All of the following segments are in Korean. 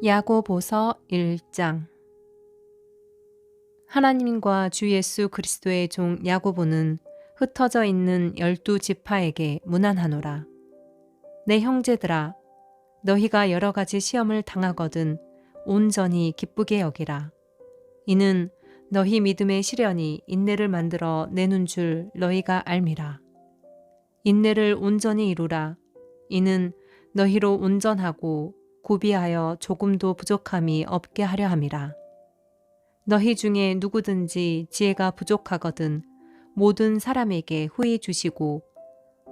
야고보서 1장. 하나님과 주 예수 그리스도의 종 야고보는 흩어져 있는 12지파에게 문안하노라. 내 형제들아, 너희가 여러 가지 시험을 당하거든 온전히 기쁘게 여기라. 이는 너희 믿음의 시련이 인내를 만들어 내는 줄 너희가 알미라. 인내를 온전히 이루라. 이는 너희로 온전하고 구비하여 조금도 부족함이 없게 하려 함이라. 너희 중에 누구든지 지혜가 부족하거든 모든 사람에게 후히 주시고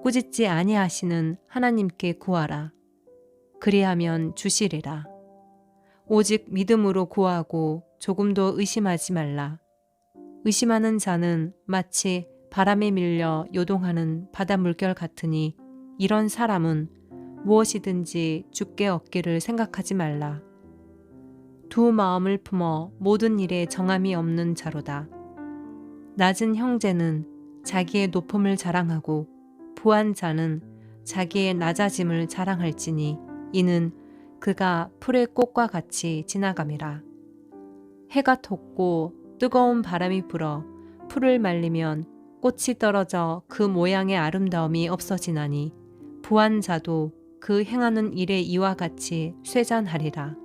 꾸짖지 아니하시는 하나님께 구하라. 그리하면 주시리라. 오직 믿음으로 구하고 조금도 의심하지 말라. 의심하는 자는 마치 바람에 밀려 요동하는 바다 물결 같으니 이런 사람은 무엇이든지 주께 얻기를 생각하지 말라. 두 마음을 품어 모든 일에 정함이 없는 자로다. 낮은 형제는 자기의 높음을 자랑하고 부한 자는 자기의 낮아짐을 자랑할지니 이는 그가 풀의 꽃과 같이 지나감이라. 해가 돋고 뜨거운 바람이 불어 풀을 말리면 꽃이 떨어져 그 모양의 아름다움이 없어지나니 부한 자도 그 행하는 일의 이와 같이 쇠잔하리라.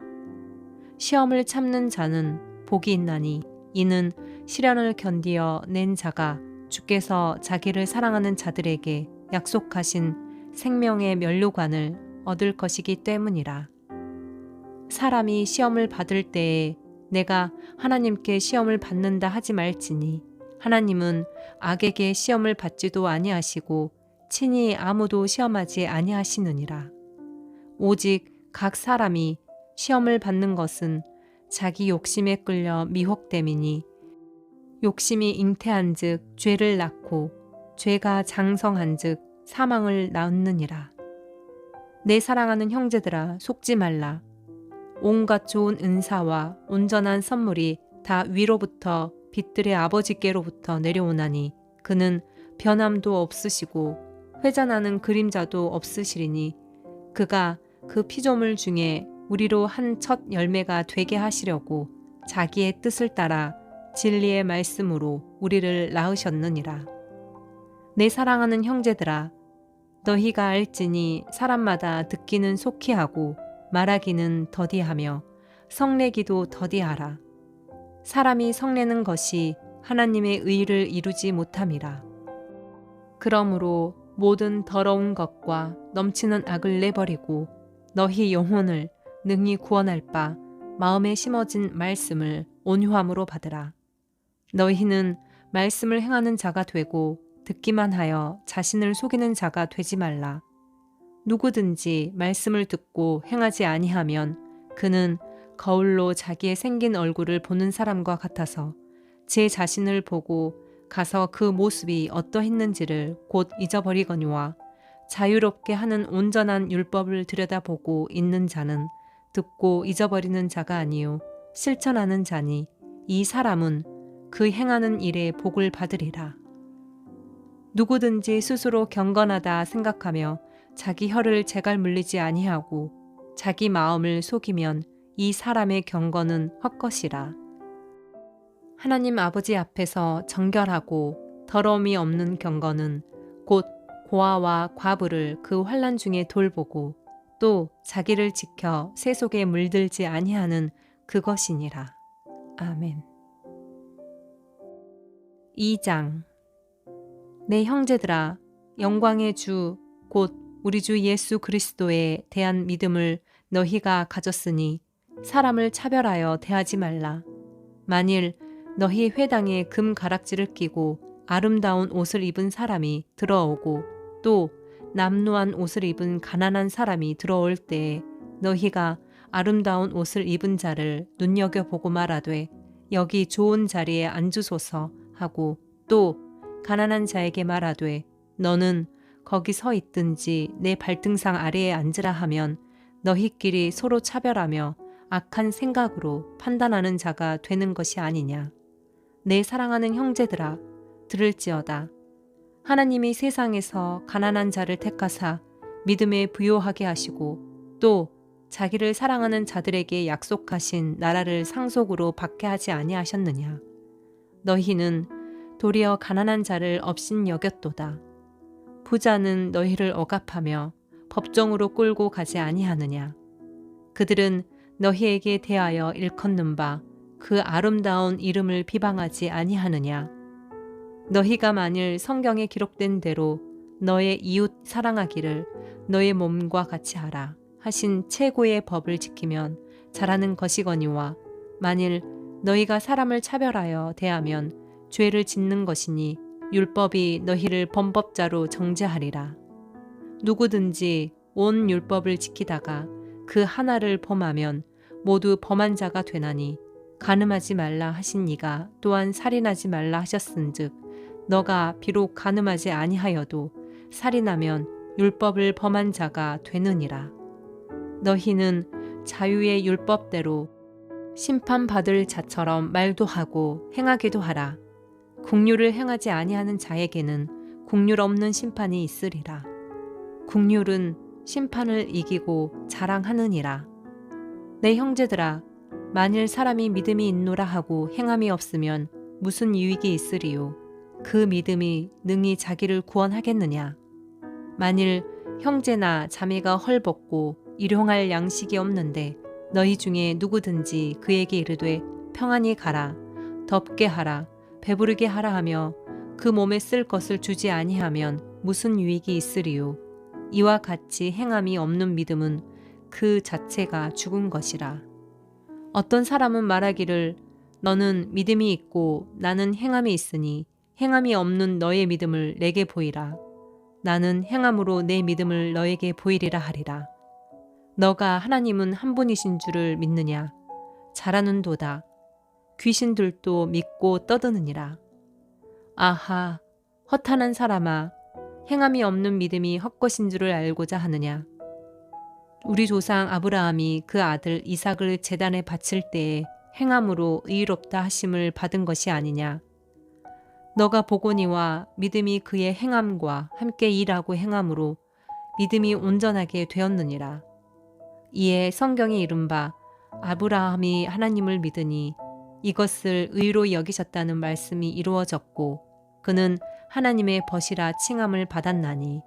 시험을 참는 자는 복이 있나니 이는 시련을 견디어 낸 자가 주께서 자기를 사랑하는 자들에게 약속하신 생명의 면류관을 얻을 것이기 때문이라. 사람이 시험을 받을 때에 내가 하나님께 시험을 받는다 하지 말지니 하나님은 악에게 시험을 받지도 아니하시고 친히 아무도 시험하지 아니하시느니라. 오직 각 사람이 시험을 받는 것은 자기 욕심에 끌려 미혹됨이니 욕심이 잉태한즉 죄를 낳고 죄가 장성한즉 사망을 낳느니라. 내 사랑하는 형제들아, 속지 말라. 온갖 좋은 은사와 온전한 선물이 다 위로부터 빛들의 아버지께로부터 내려오나니 그는 변함도 없으시고 회전하는 그림자도 없으시리니 그가 그 피조물 중에 우리로 한 첫 열매가 되게 하시려고 자기의 뜻을 따라 진리의 말씀으로 우리를 낳으셨느니라. 내 사랑하는 형제들아, 너희가 알지니 사람마다 듣기는 속히 하고 말하기는 더디하며 성내기도 더디하라. 사람이 성내는 것이 하나님의 의를 이루지 못함이라. 그러므로 모든 더러운 것과 넘치는 악을 내버리고 너희 영혼을 능히 구원할 바 마음에 심어진 말씀을 온유함으로 받으라. 너희는 말씀을 행하는 자가 되고 듣기만 하여 자신을 속이는 자가 되지 말라. 누구든지 말씀을 듣고 행하지 아니하면 그는 거울로 자기의 생긴 얼굴을 보는 사람과 같아서 제 자신을 보고 가서 그 모습이 어떠했는지를 곧 잊어버리거니와 자유롭게 하는 온전한 율법을 들여다보고 있는 자는 듣고 잊어버리는 자가 아니요 실천하는 자니 이 사람은 그 행하는 일에 복을 받으리라. 누구든지 스스로 경건하다 생각하며 자기 혀를 제갈 물리지 아니하고 자기 마음을 속이면 이 사람의 경건은 헛것이라. 하나님 아버지 앞에서 정결하고 더러움이 없는 경건은 곧 고아와 과부를 그 환난 중에 돌보고 또 자기를 지켜 새 속에 물들지 아니하는 그것이니라. 아멘. 2장. 내 형제들아, 영광의 주 곧 우리 주 예수 그리스도에 대한 믿음을 너희가 가졌으니 사람을 차별하여 대하지 말라. 만일 너희 회당에 금 가락지를 끼고 아름다운 옷을 입은 사람이 들어오고 또 남루한 옷을 입은 가난한 사람이 들어올 때에 너희가 아름다운 옷을 입은 자를 눈여겨보고 말하되 여기 좋은 자리에 앉으소서 하고 또 가난한 자에게 말하되 너는 거기 서 있든지 내 발등상 아래에 앉으라 하면 너희끼리 서로 차별하며 악한 생각으로 판단하는 자가 되는 것이 아니냐. 내 사랑하는 형제들아, 들을지어다. 하나님이 세상에서 가난한 자를 택하사 믿음에 부요하게 하시고 또 자기를 사랑하는 자들에게 약속하신 나라를 상속으로 받게 하지 아니하셨느냐. 너희는 도리어 가난한 자를 업신여겼도다. 부자는 너희를 억압하며 법정으로 끌고 가지 아니하느냐. 그들은 너희에게 대하여 일컫는 바 그 아름다운 이름을 비방하지 아니하느냐. 너희가 만일 성경에 기록된 대로 너의 이웃 사랑하기를 너의 몸과 같이 하라 하신 최고의 법을 지키면 잘하는 것이거니와 만일 너희가 사람을 차별하여 대하면 죄를 짓는 것이니 율법이 너희를 범법자로 정죄하리라. 누구든지 온 율법을 지키다가 그 하나를 범하면 모두 범한 자가 되나니 간음하지 말라 하신 이가 또한 살인하지 말라 하셨은즉 너가 비록 간음하지 아니하여도 살인하면 율법을 범한 자가 되느니라. 너희는 자유의 율법대로 심판받을 자처럼 말도 하고 행하기도 하라. 국률을 행하지 아니하는 자에게는 국률 없는 심판이 있으리라. 국률은 심판을 이기고 자랑하느니라. 내 형제들아, 만일 사람이 믿음이 있노라 하고 행함이 없으면 무슨 유익이 있으리요. 그 믿음이 능히 자기를 구원하겠느냐. 만일 형제나 자매가 헐벗고 일용할 양식이 없는데 너희 중에 누구든지 그에게 이르되 평안히 가라, 덥게 하라, 배부르게 하라 하며 그 몸에 쓸 것을 주지 아니하면 무슨 유익이 있으리요. 이와 같이 행함이 없는 믿음은 그 자체가 죽은 것이라. 어떤 사람은 말하기를 너는 믿음이 있고 나는 행함이 있으니 행함이 없는 너의 믿음을 내게 보이라. 나는 행함으로 내 믿음을 너에게 보이리라 하리라. 너가 하나님은 한 분이신 줄을 믿느냐? 잘하는도다. 귀신들도 믿고 떠드느니라. 아하, 허탄한 사람아, 행함이 없는 믿음이 헛것인 줄을 알고자 하느냐? 우리 조상 아브라함이 그 아들 이삭을 제단에 바칠 때에 행함으로 의롭다 하심을 받은 것이 아니냐. 너가 보거니와 믿음이 그의 행함과 함께 일하고 행함으로 믿음이 온전하게 되었느니라. 이에 성경이 이른바 아브라함이 하나님을 믿으니 이것을 의로 여기셨다는 말씀이 이루어졌고 그는 하나님의 벗이라 칭함을 받았나니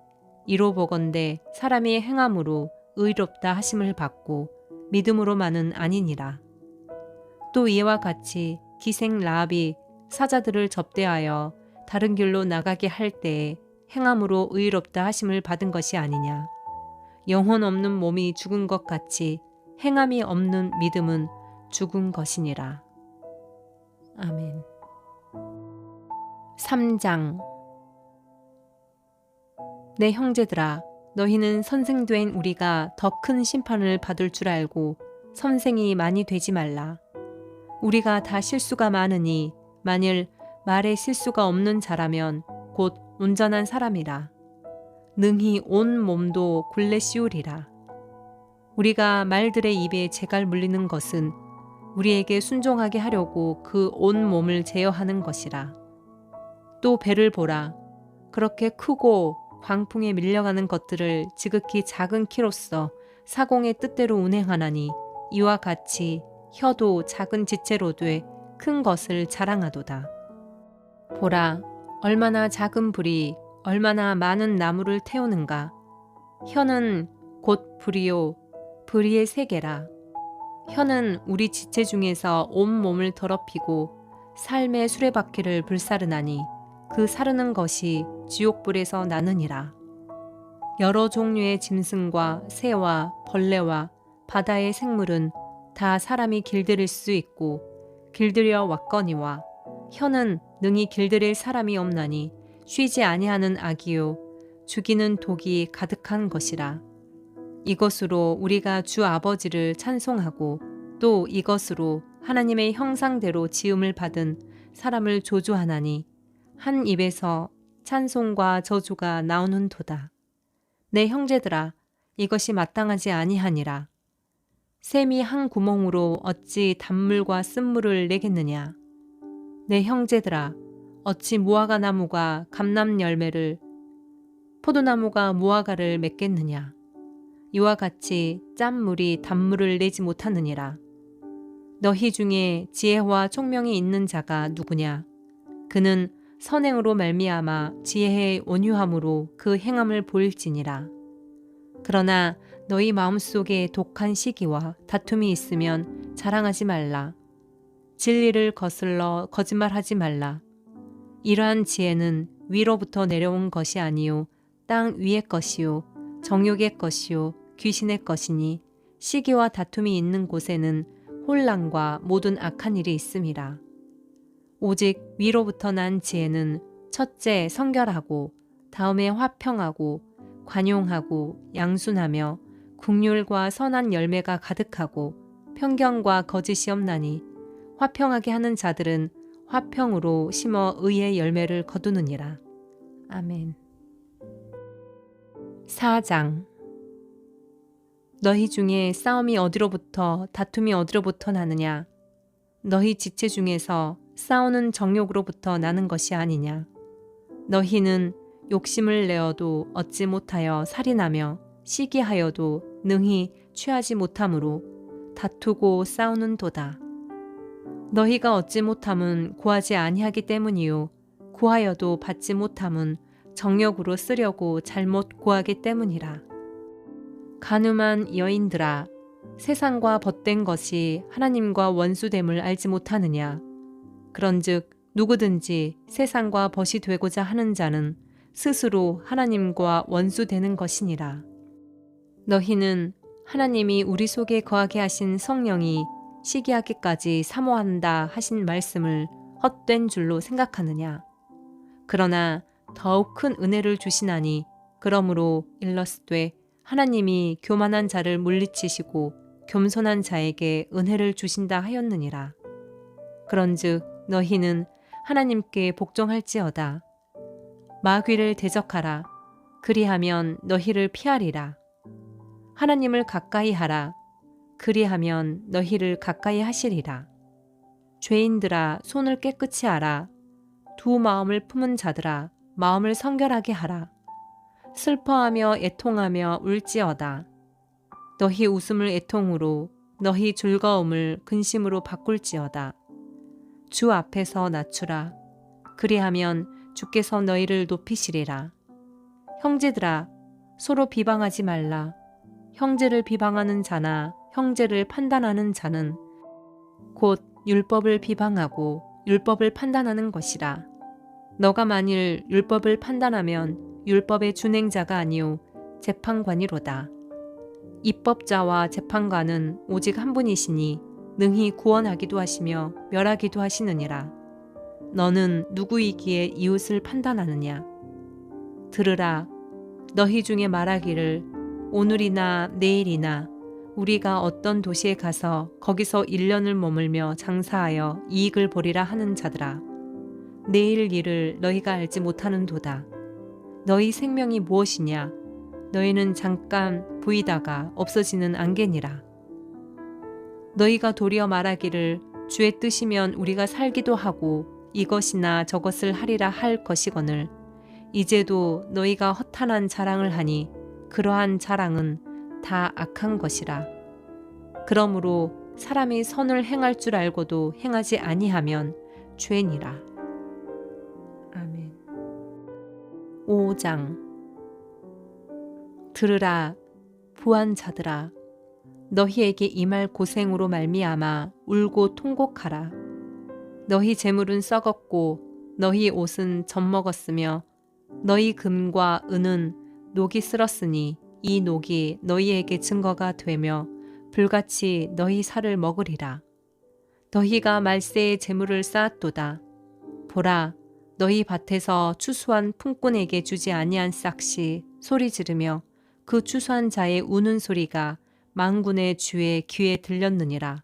이로 보건대 사람이 행함으로 의롭다 하심을 받고 믿음으로만은 아니니라. 또 이와 같이 기생 라합이 사자들을 접대하여 다른 길로 나가게 할 때에 행함으로 의롭다 하심을 받은 것이 아니냐. 영혼 없는 몸이 죽은 것 같이 행함이 없는 믿음은 죽은 것이니라. 아멘. 3장. 내 형제들아, 너희는 선생된 우리가 더 큰 심판을 받을 줄 알고 선생이 많이 되지 말라. 우리가 다 실수가 많으니 만일 말에 실수가 없는 자라면 곧 온전한 사람이라. 능히 온 몸도 굴레 씌우리라. 우리가 말들의 입에 재갈 물리는 것은 우리에게 순종하게 하려고 그 온 몸을 제어하는 것이라. 또 배를 보라. 그렇게 크고 광풍에 밀려가는 것들을 지극히 작은 키로써 사공의 뜻대로 운행하나니 이와 같이 혀도 작은 지체로 돼 큰 것을 자랑하도다. 보라, 얼마나 작은 불이 얼마나 많은 나무를 태우는가. 혀는 곧 불이요, 불이의 세계라. 혀는 우리 지체 중에서 온 몸을 더럽히고 삶의 수레바퀴를 불사르나니 그 사르는 것이 지옥불에서 나느니라. 여러 종류의 짐승과 새와 벌레와 바다의 생물은 다 사람이 길들일 수 있고 길들여 왔거니와 혀는 능히 길들일 사람이 없나니 쉬지 아니하는 악이요 죽이는 독이 가득한 것이라. 이것으로 우리가 주 아버지를 찬송하고 또 이것으로 하나님의 형상대로 지음을 받은 사람을 조주하나니 한 입에서 찬송과 저주가 나오는도다. 내 형제들아, 이것이 마땅하지 아니하니라. 샘이 한 구멍으로 어찌 단물과 쓴물을 내겠느냐. 내 형제들아, 어찌 무화과 나무가 감람 열매를 포도나무가 무화과를 맺겠느냐. 이와 같이 짠 물이 단물을 내지 못하느니라. 너희 중에 지혜와 총명이 있는 자가 누구냐? 그는 선행으로 말미암아 지혜의 온유함으로 그 행함을 보일지니라. 그러나 너희 마음속에 독한 시기와 다툼이 있으면 자랑하지 말라. 진리를 거슬러 거짓말하지 말라. 이러한 지혜는 위로부터 내려온 것이 아니요 땅 위의 것이요 정욕의 것이요 귀신의 것이니 시기와 다툼이 있는 곳에는 혼란과 모든 악한 일이 있음이라. 오직 위로부터 난 지혜는 첫째 성결하고 다음에 화평하고 관용하고 양순하며 긍휼과 선한 열매가 가득하고 편견과 거짓이 없나니 화평하게 하는 자들은 화평으로 심어 의의 열매를 거두느니라. 아멘. 4장. 너희 중에 싸움이 어디로부터 다툼이 어디로부터 나느냐? 너희 지체 중에서 싸우는 정욕으로부터 나는 것이 아니냐? 너희는 욕심을 내어도 얻지 못하여 살인하며 시기하여도 능히 취하지 못함으로 다투고 싸우는도다. 너희가 얻지 못함은 구하지 아니하기 때문이요 구하여도 받지 못함은 정욕으로 쓰려고 잘못 구하기 때문이라. 간음한 여인들아, 세상과 벗된 것이 하나님과 원수됨을 알지 못하느냐? 그런즉 누구든지 세상과 벗이 되고자 하는 자는 스스로 하나님과 원수되는 것이니라. 너희는 하나님이 우리 속에 거하게 하신 성령이 시기하기까지 사모한다 하신 말씀을 헛된 줄로 생각하느냐? 그러나 더욱 큰 은혜를 주시나니 그러므로 일러스되 하나님이 교만한 자를 물리치시고 겸손한 자에게 은혜를 주신다 하였느니라. 그런즉 너희는 하나님께 복종할지어다. 마귀를 대적하라. 그리하면 너희를 피하리라. 하나님을 가까이 하라. 그리하면 너희를 가까이 하시리라. 죄인들아 손을 깨끗이 하라. 두 마음을 품은 자들아 마음을 성결하게 하라. 슬퍼하며 애통하며 울지어다. 너희 웃음을 애통으로 너희 즐거움을 근심으로 바꿀지어다. 주 앞에서 낮추라. 그리하면 주께서 너희를 높이시리라. 형제들아 서로 비방하지 말라. 형제를 비방하는 자나 형제를 판단하는 자는 곧 율법을 비방하고 율법을 판단하는 것이라. 너가 만일 율법을 판단하면 율법의 준행자가 아니요 재판관이로다. 입법자와 재판관은 오직 한 분이시니 능히 구원하기도 하시며 멸하기도 하시느니라. 너는 누구이기에 이웃을 판단하느냐? 들으라. 너희 중에 말하기를 오늘이나 내일이나 우리가 어떤 도시에 가서 거기서 1년을 머물며 장사하여 이익을 보리라 하는 자들아. 내일 일을 너희가 알지 못하는도다. 너희 생명이 무엇이냐? 너희는 잠깐 보이다가 없어지는 안개니라. 너희가 도리어 말하기를 주의 뜻이면 우리가 살기도 하고 이것이나 저것을 하리라 할 것이거늘 이제도 너희가 허탄한 자랑을 하니 그러한 자랑은 다 악한 것이라. 그러므로 사람이 선을 행할 줄 알고도 행하지 아니하면 죄니라. 아멘. 5장. 들으라 부한 자들아, 너희에게 임할 고생으로 말미암아 울고 통곡하라. 너희 재물은 썩었고 너희 옷은 젖먹었으며 너희 금과 은은 녹이 쓸었으니 이 녹이 너희에게 증거가 되며 불같이 너희 살을 먹으리라. 너희가 말세의 재물을 쌓았도다. 보라, 너희 밭에서 추수한 품꾼에게 주지 아니한 싹시 소리 지르며 그 추수한 자의 우는 소리가 만군의 주의 귀에 들렸느니라.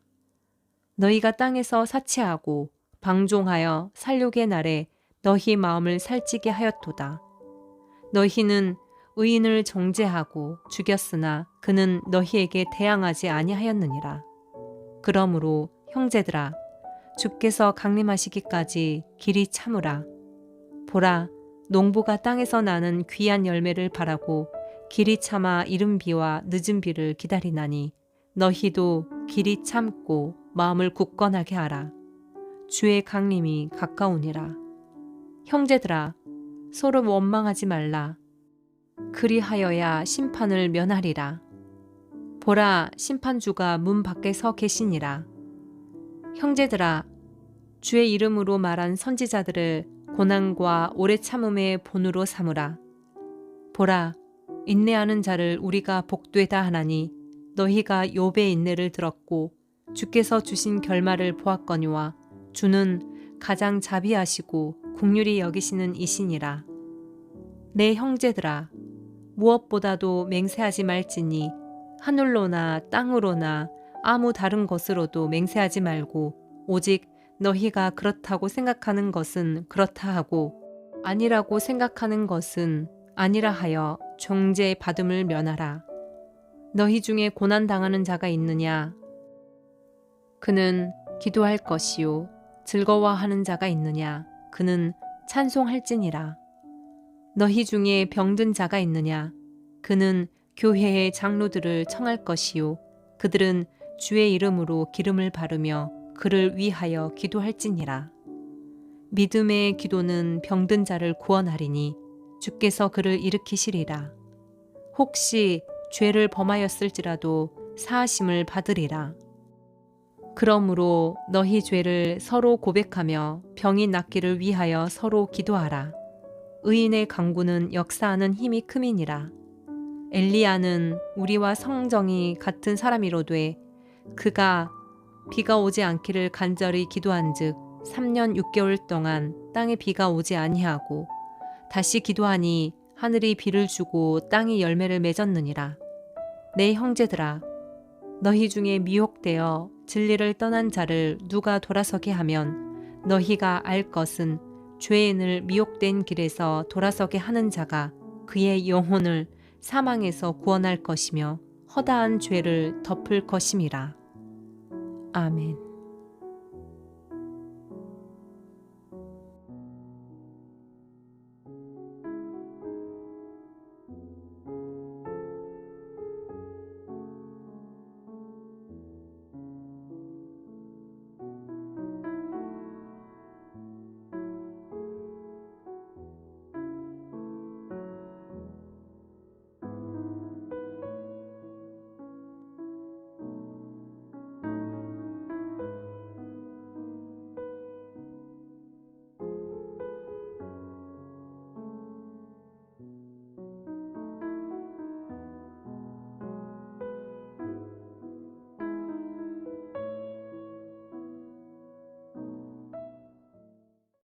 너희가 땅에서 사치하고 방종하여 살육의 날에 너희 마음을 살찌게 하였도다. 너희는 의인을 정죄하고 죽였으나 그는 너희에게 대항하지 아니하였느니라. 그러므로 형제들아, 주께서 강림하시기까지 길이 참으라. 보라, 농부가 땅에서 나는 귀한 열매를 바라고 길이 참아 이른 비와 늦은 비를 기다리나니 너희도 길이 참고 마음을 굳건하게 하라. 주의 강림이 가까우니라. 형제들아, 서로 원망하지 말라. 그리하여야 심판을 면하리라. 보라, 심판주가 문 밖에 서 계시니라. 형제들아, 주의 이름으로 말한 선지자들을 고난과 오래 참음의 본으로 삼으라. 보라, 인내하는 자를 우리가 복되다 하나니 너희가 욥의 인내를 들었고 주께서 주신 결말을 보았거니와 주는 가장 자비하시고 긍휼히 여기시는 이시니라. 내 형제들아, 무엇보다도 맹세하지 말지니 하늘로나 땅으로나 아무 다른 것으로도 맹세하지 말고 오직 너희가 그렇다고 생각하는 것은 그렇다 하고 아니라고 생각하는 것은 아니라 하여 정죄 받음을 면하라. 너희 중에 고난당하는 자가 있느냐? 그는 기도할 것이요. 즐거워하는 자가 있느냐? 그는 찬송할지니라. 너희 중에 병든 자가 있느냐? 그는 교회의 장로들을 청할 것이요. 그들은 주의 이름으로 기름을 바르며 그를 위하여 기도할지니라. 믿음의 기도는 병든 자를 구원하리니 주께서 그를 일으키시리라. 혹시 죄를 범하였을지라도 사하심을 받으리라. 그러므로 너희 죄를 서로 고백하며 병이 낫기를 위하여 서로 기도하라. 의인의 간구는 역사하는 힘이 큼이니라. 엘리야는 우리와 성정이 같은 사람이로되 그가 비가 오지 않기를 간절히 기도한즉 3년 6개월 동안 땅에 비가 오지 아니하고 다시 기도하니 하늘이 비를 주고 땅이 열매를 맺었느니라. 내 형제들아, 너희 중에 미혹되어 진리를 떠난 자를 누가 돌아서게 하면 너희가 알 것은 죄인을 미혹된 길에서 돌아서게 하는 자가 그의 영혼을 사망에서 구원할 것이며 허다한 죄를 덮을 것임이라. 아멘.